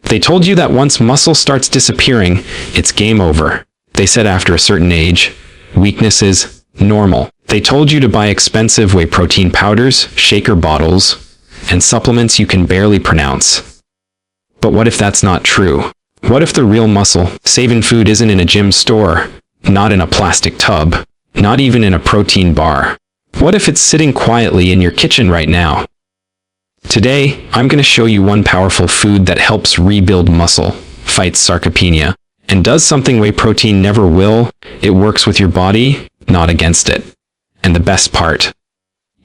They told you that once muscle starts disappearing, it's game over. They said after a certain age, weakness is normal. They told you to buy expensive whey protein powders, shaker bottles, and supplements you can barely pronounce. But what if that's not true? What if the real muscle, saving food, isn't in a gym store, not in a plastic tub, not even in a protein bar? What if it's sitting quietly in your kitchen right now? Today, I'm going to show you one powerful food that helps rebuild muscle, fights sarcopenia, and does something whey protein never will. It works with your body, not against it. And the best part,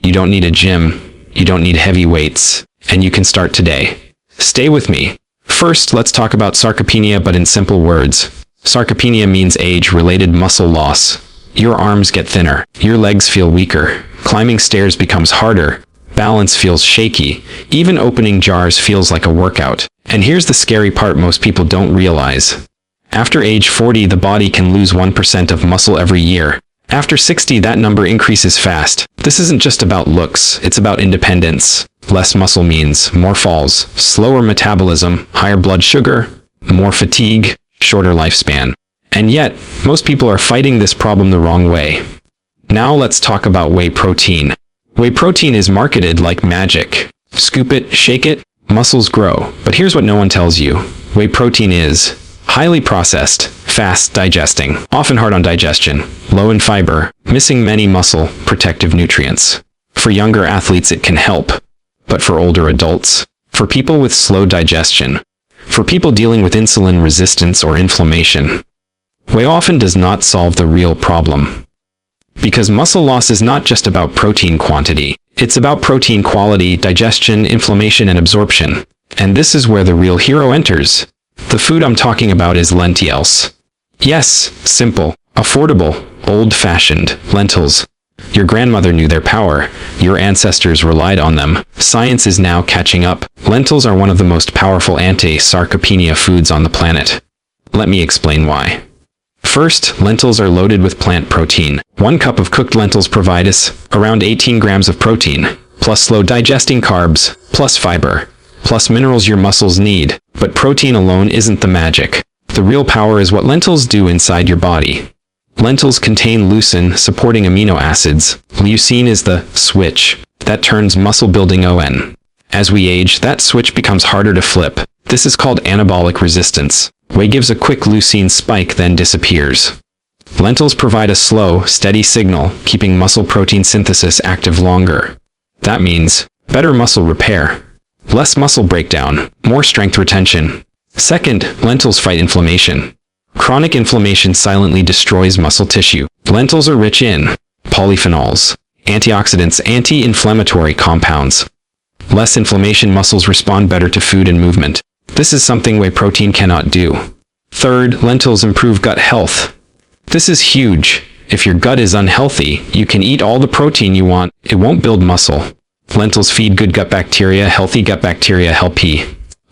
you don't need a gym, you don't need heavy weights, and you can start today. Stay with me. First, let's talk about sarcopenia, but in simple words. Sarcopenia means age-related muscle loss. Your arms get thinner, your legs feel weaker, climbing stairs becomes harder, balance feels shaky, even opening jars feels like a workout. And here's the scary part most people don't realize. After age 40, the body can lose 1% of muscle every year. After 60, that number increases fast. This isn't just about looks, it's about independence. Less muscle means more falls, slower metabolism, higher blood sugar, more fatigue, shorter lifespan. And yet, most people are fighting this problem the wrong way. Now let's talk about whey protein. Whey protein is marketed like magic. Scoop it, shake it, muscles grow. But here's what no one tells you. Whey protein is highly processed, fast digesting, often hard on digestion, low in fiber, missing many muscle protective nutrients. For younger athletes it can help, but for older adults, for people with slow digestion, for people dealing with insulin resistance or inflammation, whey often does not solve the real problem. Because muscle loss is not just about protein quantity, it's about protein quality, digestion, inflammation, and absorption. And this is where the real hero enters. The food I'm talking about is lentils. Yes, simple, affordable, old-fashioned lentils. Your grandmother knew their power. Your ancestors relied on them. Science is now catching up. Lentils are one of the most powerful anti-sarcopenia foods on the planet. Let me explain why. First, lentils are loaded with plant protein. 1 cup of cooked lentils provide us around 18 grams of protein, plus slow-digesting carbs, plus fiber, plus minerals your muscles need. But protein alone isn't the magic. The real power is what lentils do inside your body. Lentils contain leucine, supporting amino acids. Leucine is the switch that turns muscle building on. As we age, that switch becomes harder to flip. This is called anabolic resistance. Whey gives a quick leucine spike, then disappears. Lentils provide a slow, steady signal, keeping muscle protein synthesis active longer. That means better muscle repair, less muscle breakdown, more strength retention. Second, lentils fight inflammation. Chronic inflammation silently destroys muscle tissue. Lentils are rich in polyphenols, antioxidants, anti-inflammatory compounds. Less inflammation, muscles respond better to food and movement. This is something whey protein cannot do. Third, lentils improve gut health. This is huge. If your gut is unhealthy, you can eat all the protein you want. It won't build muscle. Lentils feed good gut bacteria. Healthy gut bacteria help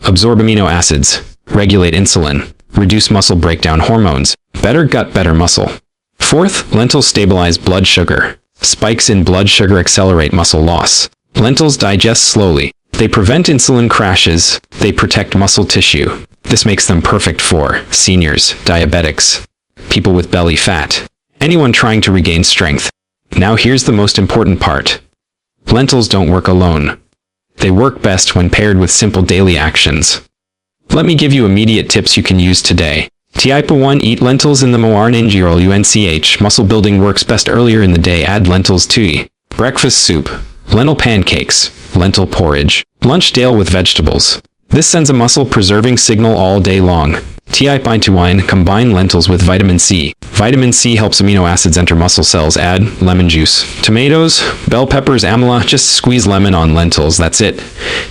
absorb amino acids, regulate insulin, reduce muscle breakdown hormones. Better gut, better muscle. Fourth, lentils stabilize blood sugar. Spikes in blood sugar accelerate muscle loss. Lentils digest slowly. They prevent insulin crashes. They protect muscle tissue. This makes them perfect for seniors, diabetics, people with belly fat, anyone trying to regain strength. Now here's the most important part. Lentils don't work alone. They work best when paired with simple daily actions. Let me give you immediate tips you can use today. Tip 1. Eat lentils in the morning. UNCH. Muscle building works best earlier in the day. Add lentils to breakfast soup, lentil pancakes, lentil porridge, lunch dail with vegetables. This sends a muscle-preserving signal all day long. Tip 2. Combine lentils with vitamin C. Vitamin C helps amino acids enter muscle cells. Add lemon juice, tomatoes, bell peppers, amla. Just squeeze lemon on lentils, that's it.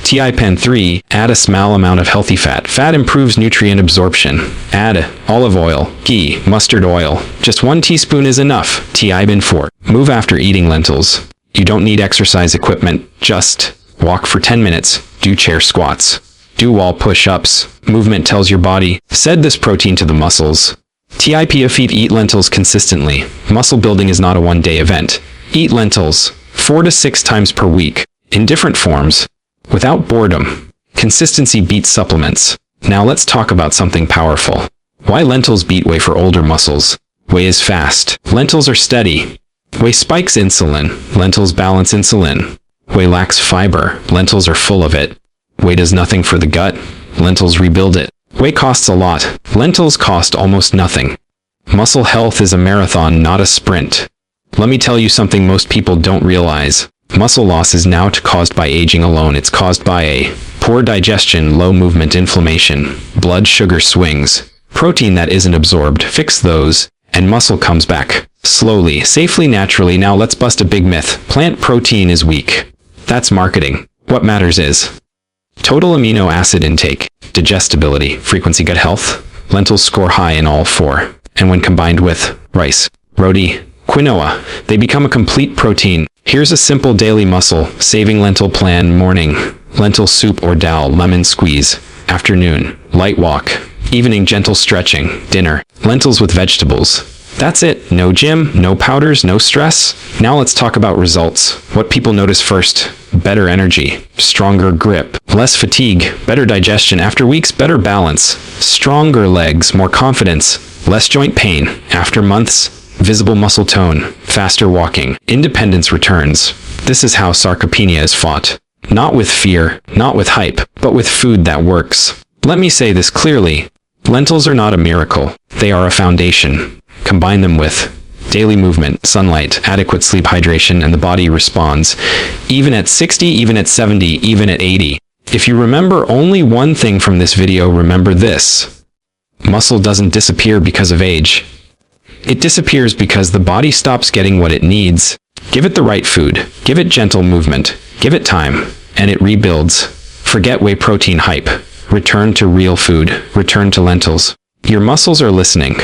Tip 3. Add a small amount of healthy fat. Fat improves nutrient absorption. Add olive oil, ghee, mustard oil. Just 1 teaspoon is enough. Tip 4. Move after eating lentils. You don't need exercise equipment. Just walk for 10 minutes. Do chair squats. Do wall push-ups. Movement tells your body, send this protein to the muscles. Tip 5. Eat lentils consistently. Muscle building is not a one-day event. Eat lentils 4 to 6 times per week, in different forms, without boredom. Consistency beats supplements. Now let's talk about something powerful. Why lentils beat whey for older muscles? Whey is fast. Lentils are steady. Whey spikes insulin. Lentils balance insulin. Whey lacks fiber. Lentils are full of it. Whey does nothing for the gut. Lentils rebuild it. Whey costs a lot. Lentils cost almost nothing. Muscle health is a marathon, not a sprint. Let me tell you something most people don't realize. Muscle loss is not caused by aging alone. It's caused by a poor digestion, low movement, inflammation, blood sugar swings, protein that isn't absorbed. Fix those, and muscle comes back. Slowly, safely, naturally. Now let's bust a big myth. Plant protein is weak. That's marketing. What matters is total amino acid intake, digestibility, frequency, gut health. Lentils score high in all four. And when combined with rice, roti, quinoa, they become a complete protein. Here's a simple daily muscle-saving lentil plan. Morning, lentil soup or dal, lemon squeeze. Afternoon, light walk. Evening, gentle stretching. Dinner, lentils with vegetables. That's it. No gym, no powders, no stress. Now let's talk about results. What people notice first: better energy, stronger grip, less fatigue, better digestion after weeks, better balance, stronger legs, more confidence, less joint pain after months, visible muscle tone, faster walking, independence returns. This is how sarcopenia is fought. Not with fear, not with hype, but with food that works. Let me say this clearly. Lentils are not a miracle. They are a foundation. Combine them with daily movement, sunlight, adequate sleep, hydration, and the body responds. Even at 60, even at 70, even at 80. If you remember only one thing from this video, remember this. Muscle doesn't disappear because of age. It disappears because the body stops getting what it needs. Give it the right food, give it gentle movement, give it time, and it rebuilds. Forget whey protein hype. Return to real food. Return to lentils. Your muscles are listening.